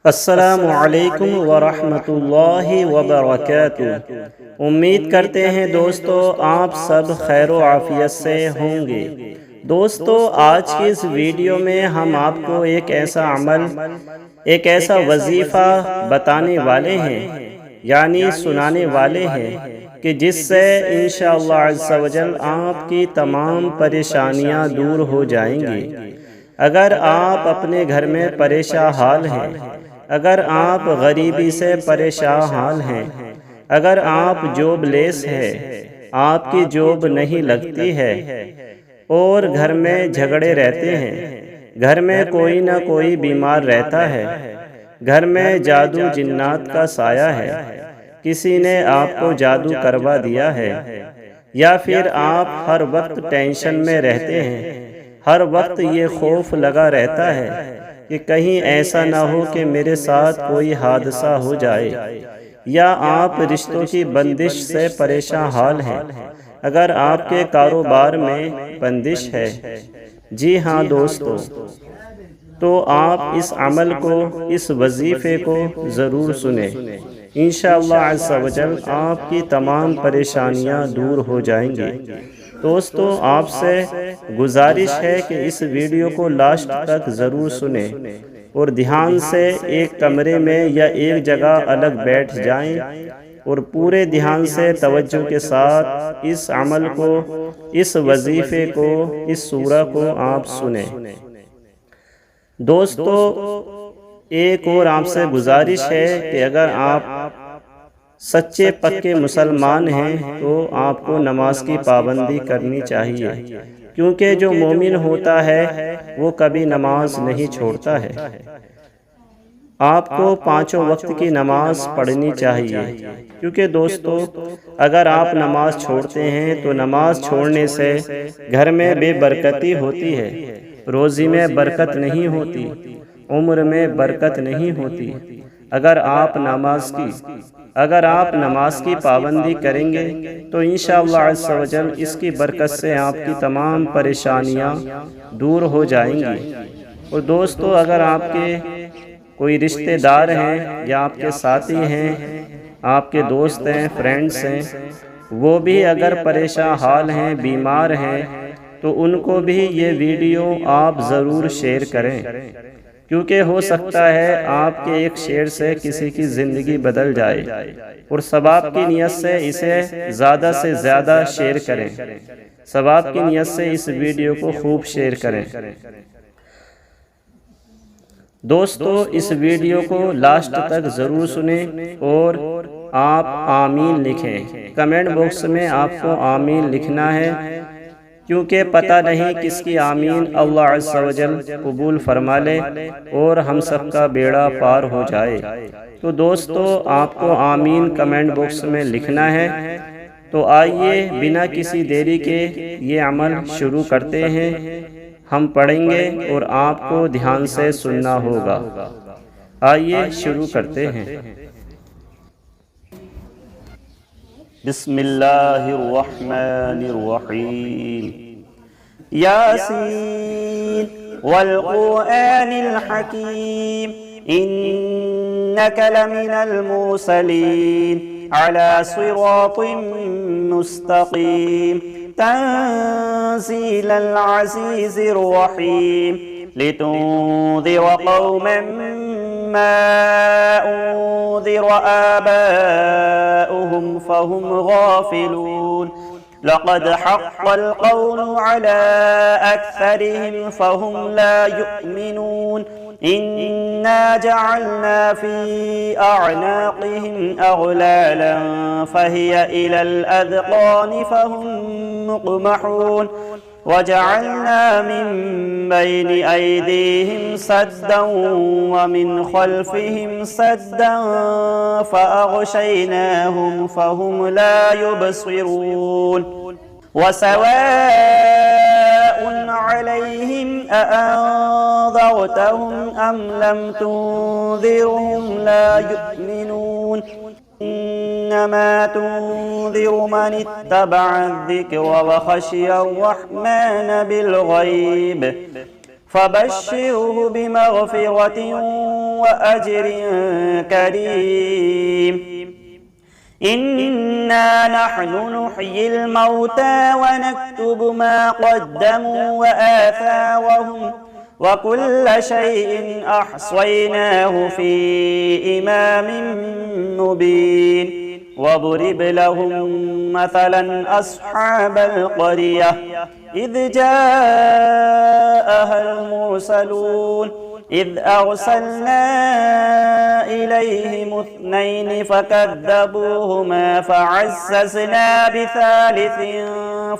السلام علیکم ورحمۃ اللہ وبرکاتہ۔ امید کرتے ہیں دوستو آپ سب خیر و عافیت سے ہوں گے۔ دوستو آج کی اس ویڈیو میں ہم آپ کو ایک ایسا عمل، ایک ایسا وظیفہ بتانے والے ہیں، یعنی سنانے والے ہیں کہ جس سے انشاءاللہ عز و جل آپ کی تمام پریشانیاں دور ہو جائیں گی۔ اگر آپ اپنے گھر میں پریشان حال ہیں، اگر آپ غریبی سے پریشان حال ہیں، اگر آپ جاب لیس ہیں، آپ کی جاب نہیں لگتی ہے اور گھر میں جھگڑے رہتے ہیں، گھر میں کوئی نہ کوئی بیمار رہتا ہے، گھر میں جادو جنات کا سایہ ہے، کسی نے آپ کو جادو کروا دیا ہے، یا پھر آپ ہر وقت ٹینشن میں رہتے ہیں، ہر وقت یہ خوف لگا رہتا ہے کہ کہیں ایسا نہ ہو کہ میرے ساتھ کوئی حادثہ ہو جائے، یا آپ رشتوں کی بندش سے پریشان حال ہیں، اگر آپ کے کاروبار میں بندش ہے، جی ہاں دوستو، تو آپ اس عمل کو، اس وظیفے کو ضرور سنیں۔ انشاءاللہ عز و جل آپ کی تمام پریشانیاں دور ہو جائیں گی۔ دوستو آپ سے گزارش ہے کہ اس ویڈیو کو لاسٹ تک ضرور سنیں اور دھیان سے ایک کمرے میں یا ایک جگہ الگ بیٹھ جائیں اور پورے دھیان سے توجہ کے ساتھ اس عمل کو، اس وظیفے کو، اس سورہ کو آپ سنیں۔ دوستو ایک اور آپ سے گزارش ہے کہ اگر آپ سچے پکے مسلمان ہیں تو آپ کو نماز کی پابندی کرنی چاہیے، کیونکہ جو مومن ہوتا ہے وہ کبھی نماز نہیں چھوڑتا ہے۔ آپ کو پانچوں وقت کی نماز پڑھنی چاہیے، کیونکہ دوستو اگر آپ نماز چھوڑتے ہیں تو نماز چھوڑنے سے گھر میں بے برکتی ہوتی ہے، روزی میں برکت نہیں ہوتی، عمر میں برکت نہیں ہوتی۔ اگر آپ نماز کی پابندی کریں گے تو انشاءاللہ عز و جل اس کی برکت سے آپ کی تمام پریشانیاں دور ہو جائیں گی۔ اور دوستو اگر آپ کے کوئی رشتہ دار ہیں یا آپ کے ساتھی ہیں، آپ کے دوست ہیں، فرینڈز ہیں، وہ بھی اگر پریشان حال ہیں، بیمار ہیں، تو ان کو بھی یہ ویڈیو آپ ضرور شیئر کریں، کیونکہ ہو سکتا ہے آپ کے ایک شیئر سے کسی کی زندگی بدل جائے، اور ثواب کی نیت سے اسے زیادہ سے زیادہ شیئر کریں، ثواب کی نیت سے اس ویڈیو کو خوب شیئر کریں۔ دوستو اس ویڈیو کو لاسٹ تک ضرور سنیں اور آپ آمین لکھیں۔ کمنٹ باکس میں آپ کو آمین لکھنا ہے، کیونکہ پتہ نہیں کس کی آمین اللہ عز و جل قبول فرما لے اور ہم سب کا بیڑا پار ہو جائے۔ تو دوستو آپ کو آمین کمنٹ باکس میں لکھنا ہے۔ تو آئیے بنا کسی دیری کے یہ عمل شروع کرتے ہیں۔ ہم پڑھیں گے اور آپ کو دھیان سے سننا ہوگا۔ آئیے شروع کرتے ہیں۔ بسم اللہ الرحمن الرحیم۔ یاسین والقرآن الحکیم انک لمن المرسلین علی صراط مستقیم تنزیل العزیز الرحیم لتنذر قوما ما انذر آباؤهم فهم غافلون لقد حق القول على أكثرهم فهم لا يؤمنون إنا جعلنا في أعناقهم أغلالا فهي إلى الأذقان فهم مقمحون وجعلنا من بين أيديهم سدا ومن خلفهم سدا فأغشيناهم فهم لا يبصرون وسواء عليهم أأنذرتهم أم لم تنذرهم لا يؤمنون إنما تنذر من اتبع الذكر وخشي الرحمن بالغيب فبشره بمغفرة وأجر كريم. إنا نحن نحيي الموتى ونكتب ما قدموا وآثارهم وكل شيء أحصيناه في إمام مبين. واضرب لهم مثلا أصحاب القرية إذ جاءها المرسلون إذ أرسلنا إليهم 2 فكذبوهما فعززنا بثالث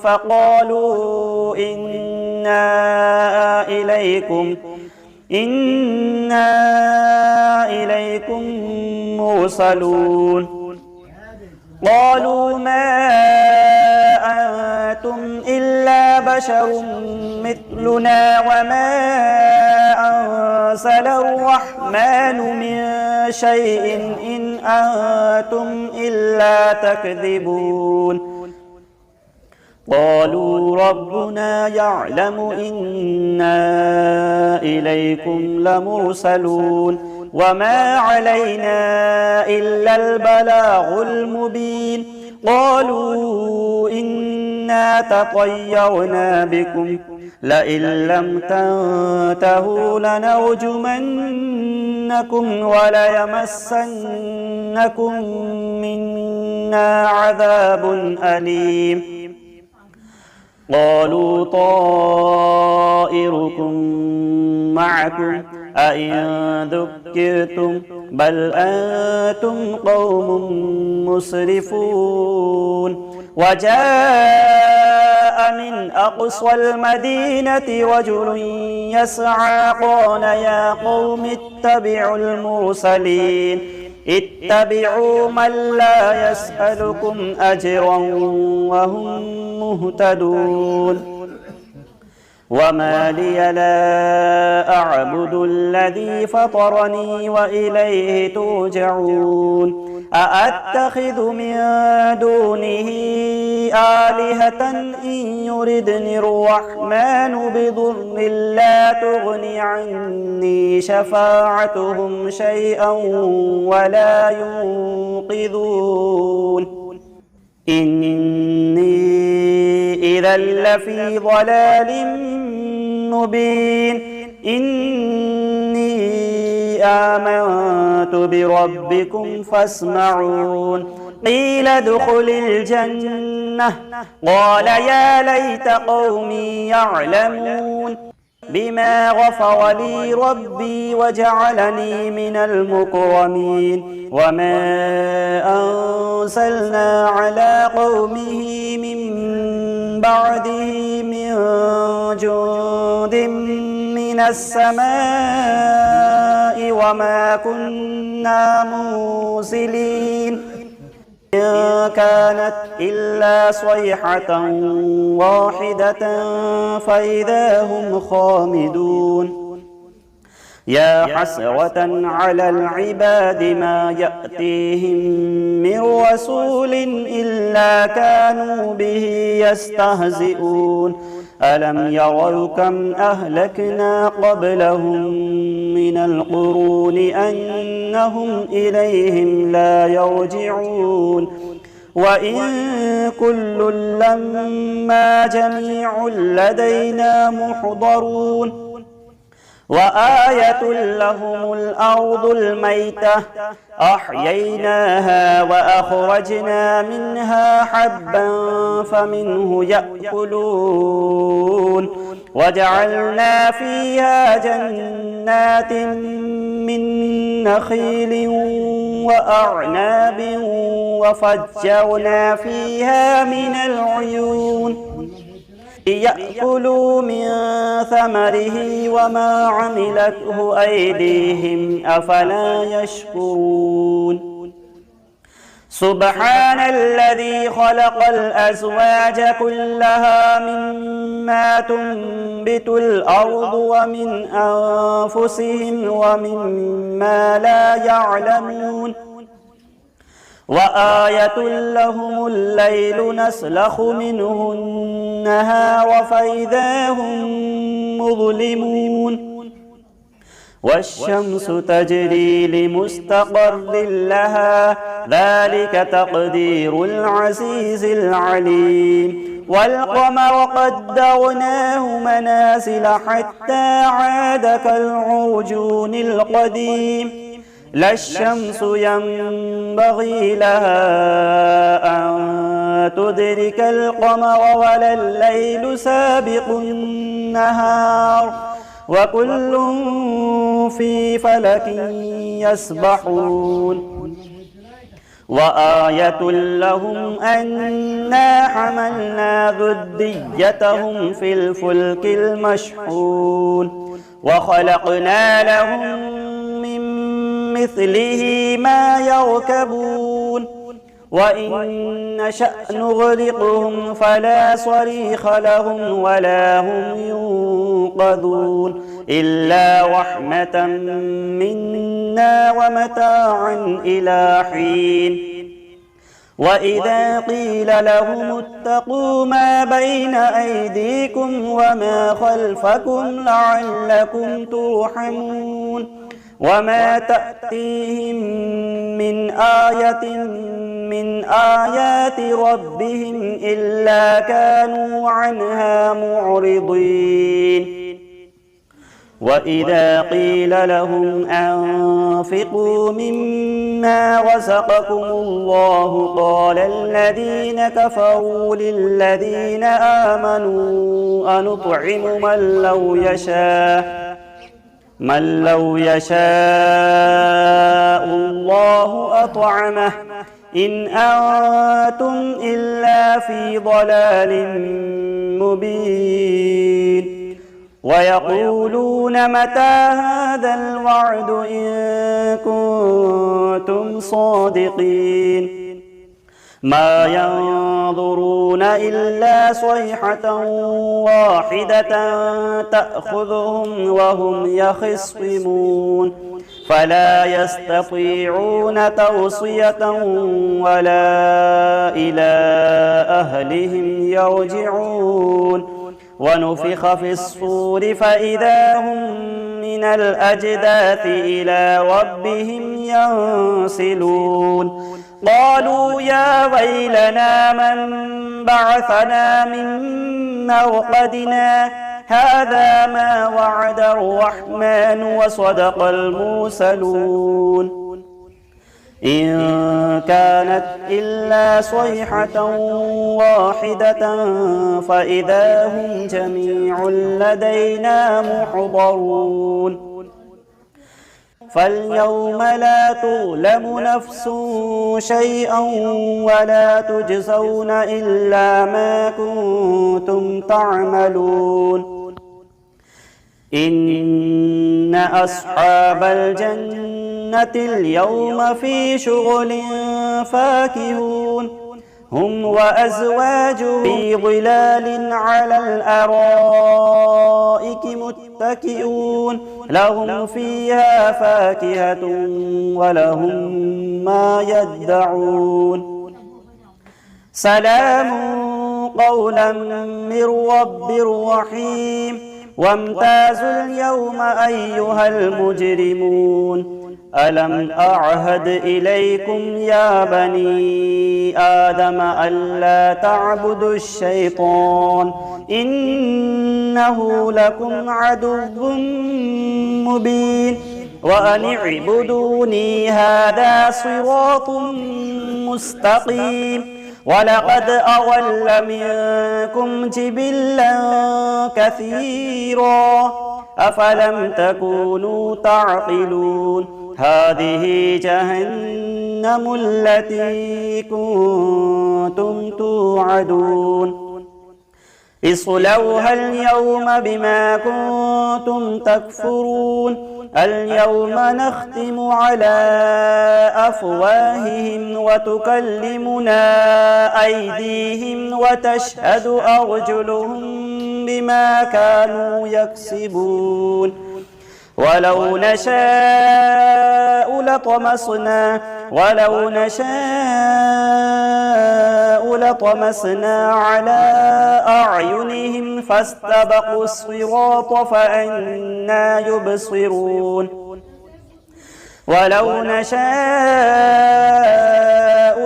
فقالوا إنا إليكم مرسلون. قالوا ما أنتم إلا بشر مثلنا وما أنزل الرحمن من شيء إن أنتم إلا تكذبون. قالوا ربنا يعلم إنا إليكم لمرسلون وما علينا إلا البلاغ المبين. قالوا إنا تطيرنا بكم لئن لم تنتهوا لنرجمنكم وليمسنكم منا عذاب أليم. قالوا طائركم معكم أئن ذكرتم بل أنتم قوم مسرفون. وجاء من أقصى المدينة رجل يسعى قال يا قوم اتبعوا المرسلين اتبعوا من لا يسألكم أجرا وهم مهتدون. وما لي لا أعبد الذي فطرني وإليه ترجعون. أأتخذ من دونه آلهة إن يردني الرحمن بضر لا تغن عني شفاعتهم شيئا ولا ينقذون. إني إذا لفي ضلال مبين. إني آمنت بربكم فاسمعون. قيل ادخل الجنة قال يا ليت قومي يعلمون بما غفر لي ربي وجعلني من المكرمين. وما أنزلنا على قومه من بعده من جند من السماء وما كنا مرسلين. إن كانت إلا صيحة واحدة فإذا هم خامدون. يا حسرة على العباد ما يأتيهم من رسول إلا كانوا به يستهزئون. ألم يروا كم أهلكنا قبلهم من القرون أنهم إليهم لا يرجعون. وإن كل لما جميع لدينا محضرون. وآية لهم الأرض الميتة أحييناها وأخرجنا منها حبا فمنه يأكلون. وجعلنا فيها جنات من نخيل وأعناب وفجرنا فيها من العيون ليأكلوا من ثمره وما عملته أيديهم أفلا يشكرون. سبحان الذي خلق الأزواج كلها مما تنبت الأرض ومن أنفسهم ومما لا يعلمون. وآية لهم الليل نسلخ منه النهار فإذا هم مظلمون والشمس تجري لمستقر لها ذلك تقدير العزيز العليم والقمر قدرناه منازل حتى عاد كالعرجون القديم لا الشمس ينبغي لها أن تدرك القمر ولا الليل سابق النهار وكل في فلك يسبحون وآية لهم أنا حملنا ذريتهم في الفلك المشحون وخلقنا لهم من مثله ما يركبون وإن نشأ نغرقهم فلا صريخ لهم ولا هم ينقذون إلا رحمة منا ومتاعا إلى حين وإذا قيل لهم اتقوا ما بين أيديكم وما خلفكم لعلكم ترحمون وما تأتيهم من آية من آيات ربهم إلا كانوا عنها معرضين وإذا قيل لهم أنفقوا مما رزقكم الله قال الذين كفروا للذين آمنوا أنطعم من لو يشاء الله أطعمه إن أنتم إلا في ضلال مبين ويقولون متى هذا الوعد إن كنتم صادقين ما ينظرون إلا صيحة واحدة تأخذهم وهم يخصمون فلا يستطيعون توصية ولا إلى أهلهم يرجعون ونفخ في الصور فإذا هم من الأجداث إلى ربهم ينسلون قالوا يا ويلنا من بعثنا من مرقدنا هذا ما وعد الرحمن وصدق المرسلون إن كانت إلا صيحة واحدة فإذا هم جميع لدينا محضرون فاليوم لا تظلم نفس شيئا ولا تجزون إلا ما كنتم تعملون إن أصحاب الجنة اليوم في شغل فاكهون هم وأزواجهم في ظلال على الأرائك متكئون لهم فيها فاكهة ولهم ما يدعون سلام قولا من رب رحيم وامتازوا اليوم أيها المجرمون ألم أعهد إليكم يا بني آدم ألا تعبدوا الشيطان إنه لكم عدو مبين وأن اعبدوني هذا صراط مستقيم ولقد أضل منكم جبلا كثيرا أفلم تكونوا تعقلون هذه جهنم التي كنتم توعدون اصلوها اليوم بما كنتم تكفرون اليوم نختم على أفواههم وتكلمنا أيديهم وتشهد أرجلهم بما كانوا يكسبون ولو نشاء لطمسنا على أعينهم فاستبقوا الصراط فأنى يبصرون ولو نشاء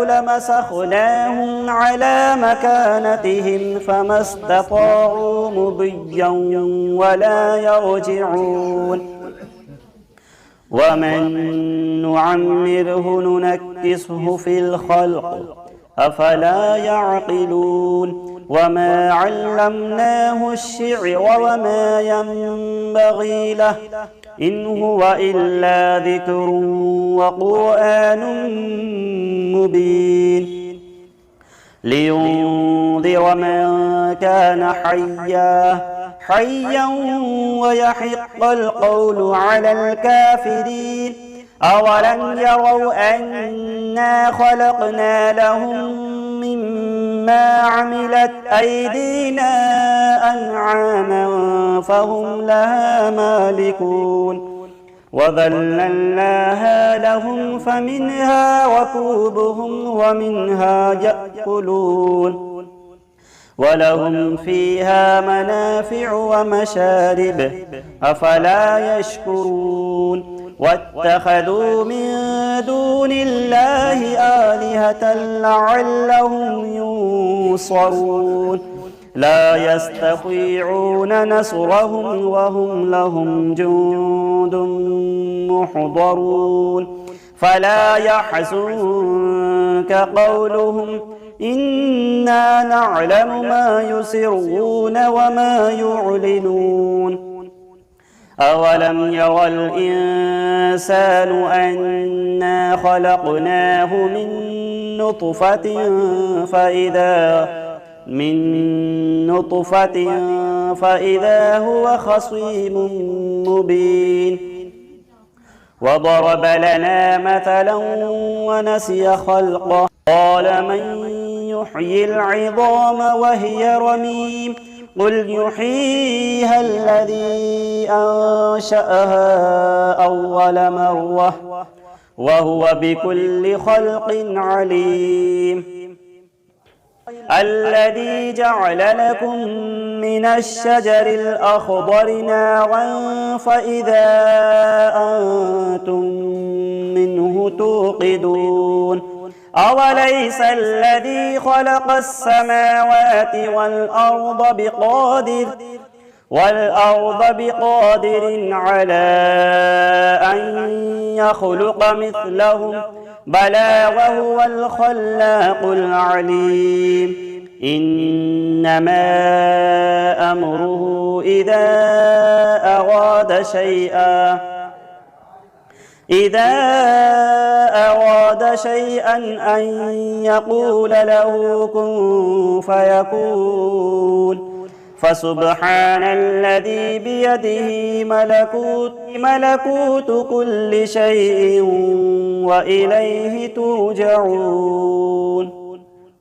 لمسخناهم على مكانتهم فما استطاعوا مضيا ولا يرجعون ومن نعمره ننكسه في الخلق أفلا يعقلون وما علمناه الشعر وما ينبغي له إن هو إلا ذكر وقرآن مبين لينذر من كان حيا ويحق القول على الكافرين أولم يروا أنا خلقنا لهم مما عملت أيدينا أنعاما فهم لها مالكون وذللناها لهم فمنها ركوبهم ومنها يأكلون ولهم فيها منافع ومشارب أفلا يشكرون واتخذوا من دون الله آلهة لعلهم ينصرون لا يستطيعون نصرهم وهم لهم جند محضرون فلا يحزنك قولهم إنا نعلم ما يسرون وما يعلنون أولم ير الإنسان أنا خلقناه من نطفة فإذا هو خصيم مبين وضرب لنا مثلا ونسي خلقه قال من يحيي العظام وهي رميم قل يحييها الذي أنشأها أول مرة وهو بكل خلق عليم الذي جعل لكم من الشجر الأخضر نارا فإذا أنتم منه توقدون أوليس الذي خلق السماوات والأرض بقادر على أن يخلق مثلهم بلى وهو الخلاق العليم إنما أمره إذا أراد شيئا أن يقول له كن فيكون فسبحان الذي بيده ملكوت كل شيء وإليه ترجعون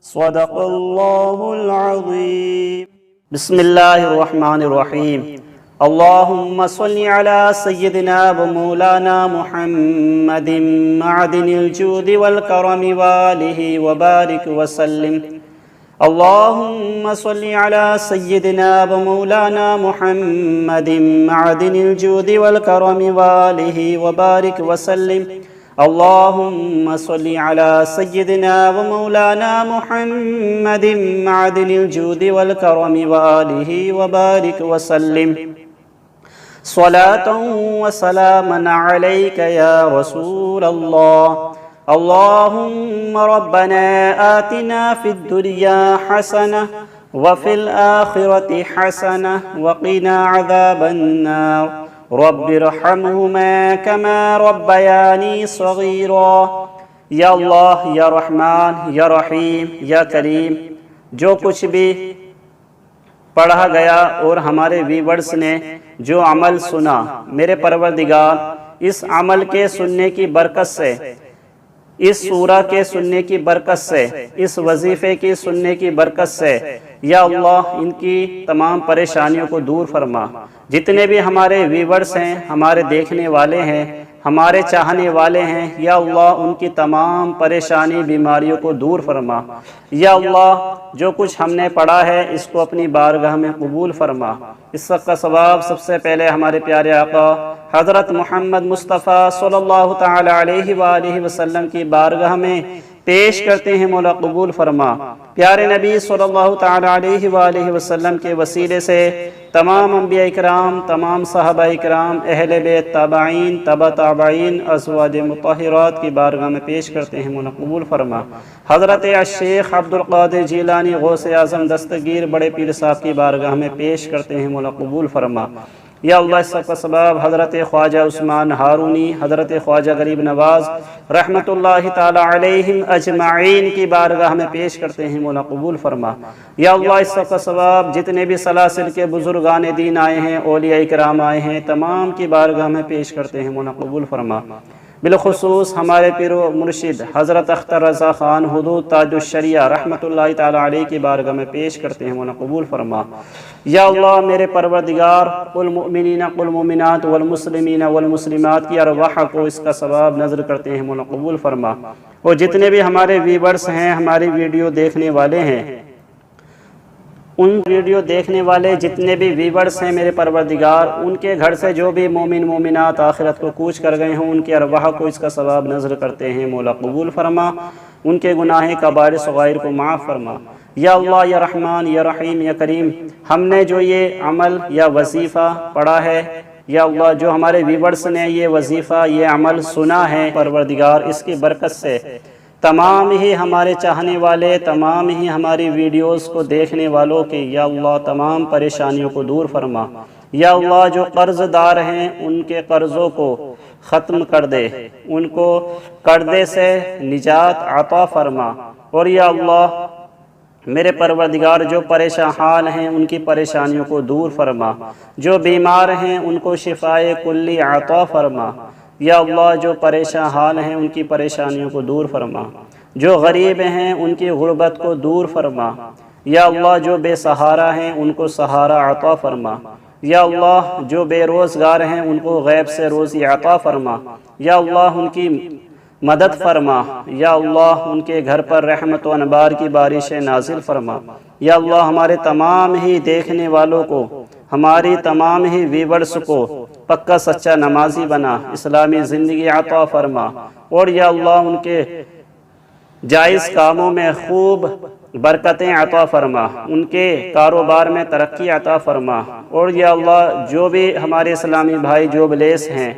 صدق الله العظيم بسم الله الرحمن الرحيم اللهم صل على سيدنا ومولانا محمد معدن الجود والكرم وآله وبارك وسلم اللهم صل على سيدنا ومولانا محمد معدن الجود والكرم وآله وبارك وسلم اللهم صل على سيدنا ومولانا محمد معدن الجود والكرم وآله وبارك وسلم صلاة وسلاما عليك يا رسول الله اللهم ربنا آتنا في الدنيا حسنة وفي الآخرة حسنة وقنا عذاب النار رب ارحمهما كما ربياني صغيرا या अल्लाह या रहमान या रहीम या करीम, जो कुछ भी पढ़ा गया और हमारे व्यूअर्स ने जो अमल सुना, मेरे परवरदिगार इस अमल के सुनने की बरकत से, इस सूरा के सुनने की बरकत से, इस वजीफ़े की सुनने की बरकत से या अल्लाह इनकी तमाम परेशानियों को दूर फरमा। जितने भी हमारे व्यूअर्स हैं, हमारे देखने वाले हैं, ہمارے چاہنے والے ہیں، یا اللہ ان کی تمام پریشانی بیماریوں کو دور فرما۔ یا اللہ جو کچھ ہم نے پڑھا ہے اس کو اپنی بارگاہ میں قبول فرما۔ اس وقت کا ثواب سب سے پہلے ہمارے پیارے آقا حضرت محمد مصطفیٰ صلی اللہ تعالی علیہ وآلہ وسلم کی بارگاہ میں پیش کرتے ہیں، مولا قبول فرما۔ پیارے نبی صلی اللہ تعالی علیہ وآلہ وسلم کے وسیلے سے تمام انبیاء اکرام، تمام صحابہ اکرام، اہل بیت، تابعین، تبع تابعین، ازواج مطہرات کی بارگاہ میں پیش کرتے ہیں، مولا قبول فرما۔ حضرت الشیخ عبد القادر جیلانی غوث اعظم دستگیر بڑے پیر صاحب کی بارگاہ میں پیش کرتے ہیں، مولا قبول فرما۔ یا اللہ اس کا سبب حضرت خواجہ عثمان ہارونی، حضرت خواجہ غریب نواز رحمت اللہ تعالی علیہم اجمعین کی بارگاہ میں پیش کرتے ہیں، مولا قبول فرما۔ یا اللہ اس کا سبب جتنے بھی سلاسل کے بزرگان دین آئے ہیں، اولیاء اکرام آئے ہیں، تمام کی بارگاہ میں پیش کرتے ہیں، مولا قبول فرما۔ بالخصوص ہمارے پیر و مرشد حضرت اختر رضا خان حدود تاج الشریعہ رحمت اللہ تعالی علیہ کی بارگاہ میں پیش کرتے ہیں، مولا قبول فرما۔ یا اللہ میرے پروردگار المؤمنین والمؤمنات والمسلمین والمسلمات کی ارواح کو اس کا ثواب نظر کرتے ہیں، مولا قبول فرما۔ اور جتنے بھی ہمارے ویورز ہیں، ہماری ویڈیو دیکھنے والے ہیں، ان ویڈیو دیکھنے والے جتنے بھی ویورز ہیں میرے پروردگار، ان کے گھر سے جو بھی مومن مومنات آخرت کو کوچ کر گئے ہوں، ان کے ارواح کو اس کا ثواب نظر کرتے ہیں، مولا قبول فرما۔ ان کے گناہ کبائر صغائر کو معاف فرما۔ یا اللہ یا رحمان یا رحیم یا کریم، ہم نے جو یہ عمل یا وظیفہ پڑھا ہے، یا اللہ جو ہمارے ویورز نے یہ وظیفہ یہ عمل سنا ہے پروردگار، اس کی برکت سے تمام ہی ہمارے چاہنے والے، تمام ہی ہماری ویڈیوز کو دیکھنے والوں کے یا اللہ تمام پریشانیوں کو دور فرما۔ یا اللہ جو قرض دار ہیں ان کے قرضوں کو ختم کر دے، ان کو قرضے سے نجات عطا فرما۔ اور یا اللہ میرے پروردگار جو پریشان حال ہیں ان کی پریشانیوں کو دور فرما، جو بیمار ہیں ان کو شفائے کلی عطا فرما۔ یا اللہ جو پریشان حال ہیں ان کی پریشانیوں کو دور فرما، جو غریب ہیں ان کی غربت کو دور فرما۔ یا اللہ جو بے سہارا ہیں ان کو سہارا عطا فرما۔ یا اللہ جو بے روزگار ہیں ان کو غیب سے روزی عطا فرما۔ یا اللہ ان کی مدد فرما۔ یا اللہ ان کے گھر پر رحمت و انبار کی بارشیں نازل فرما۔ یا اللہ ہمارے تمام ہی دیکھنے والوں کو، ہماری تمام ہی ویورز کو پکا سچا نمازی بنا، اسلامی زندگی عطا فرما۔ اور یا اللہ ان کے جائز کاموں میں خوب برکتیں عطا فرما، ان کے کاروبار میں ترقی عطا فرما۔ اور یا اللہ جو بھی ہمارے اسلامی بھائی جوب لیس ہیں،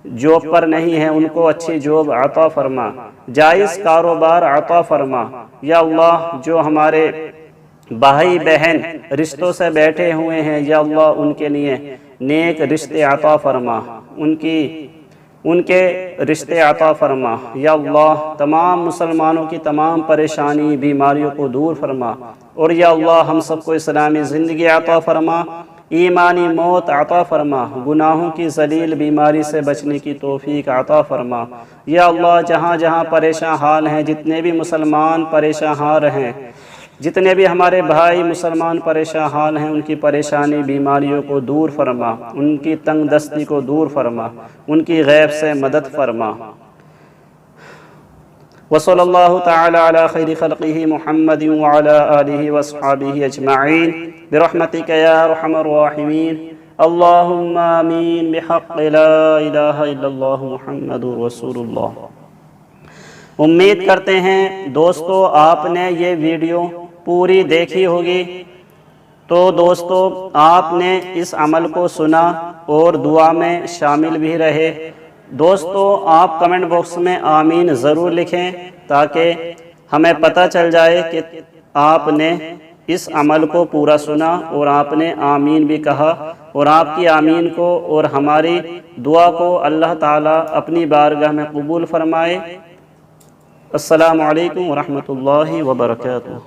جوب پر نہیں ہیں، ان کو اچھی جوب عطا فرما، جائز کاروبار عطا فرما۔ یا اللہ جو ہمارے بھائی بہن رشتوں سے بیٹھے ہوئے ہیں، یا اللہ ان کے لیے نیک رشتے عطا فرما، ان کے رشتے عطا فرما۔ یا اللہ تمام مسلمانوں کی تمام پریشانی بیماریوں کو دور فرما۔ اور یا اللہ ہم سب کو اسلامی زندگی عطا فرما، ایمانی موت عطا فرما، گناہوں کی ذلیل بیماری سے بچنے کی توفیق عطا فرما۔ یا اللہ جہاں جہاں پریشان حال ہیں، جتنے بھی مسلمان پریشان حال ہیں، جتنے بھی ہمارے بھائی مسلمان پریشان حال ہیں، ان کی پریشانی بیماریوں کو دور فرما، ان کی تنگ دستی کو دور فرما، ان کی غیب سے مدد فرما۔ وصلی اللہ تعالی علی خیر خلقہ محمد وعلی آلہ واصحابہ اجمعین برحمتک یا ارحم الراحمین۔ اللہم آمین بحق لا الہ الا اللہ محمد رسول اللہ۔ امید کرتے ہیں دوستو آپ نے یہ ویڈیو پوری دیکھی ہوگی، تو دوستو آپ نے اس عمل کو سنا اور دعا میں شامل بھی رہے۔ دوستو آپ کمنٹ باکس میں آمین ضرور لکھیں تاکہ ہمیں پتہ چل جائے کہ آپ نے اس عمل کو پورا سنا اور آپ نے آمین بھی کہا، اور آپ کی آمین کو اور ہماری دعا کو اللہ تعالیٰ اپنی بارگاہ میں قبول فرمائے۔ السلام علیکم ورحمۃ اللہ وبرکاتہ۔